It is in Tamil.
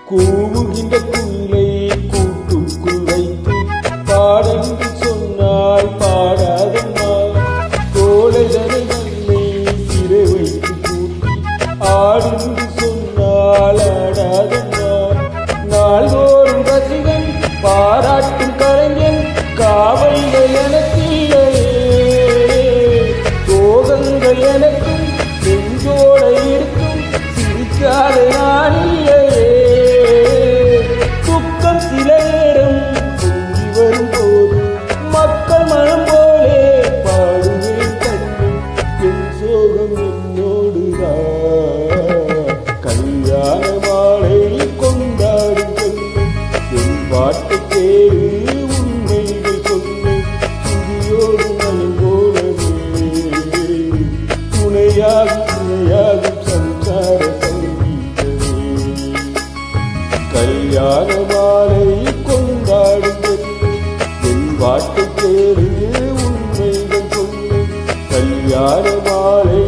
கூவுகின்ற குயிலை கூட்டுக்குள் வைத்து பாடென்று சொன்னால் பாடாதம்மா. கோலைதனை நம்மை சிறை வைத்து கூட்டி ஆடென்று சொன்னால் ஆடாதம்மா. நாள்தோறும் ரசிகன் பாராட்டும் கலைஞன் காவல்கள் எனக்கில்லையே, சோகங்கள் எனக்கும் நெஞ்சோட இருக்கும் சிரிக்காத நான் இல்லையே. சில நேரம் பொங்கி வரும் போது மக்கள் மனம் போலே பாடுவேன் கண்ணு, என் சோகம் என்னோடுதான். கல்யாண மாலை கொண்டாடும் கண்ணு, என் பாட்டு கேடு உண்மைகள் சொல்லு. துதியோடு மனம் போலவே துணையாகும் துணையாகும் சஞ்சார சங்கீதமே. கல்யாண மாலை கொண்டாடும் என் பாட்டு கேடு உண்மைகள் சொல்லு. கல்யாண மாலை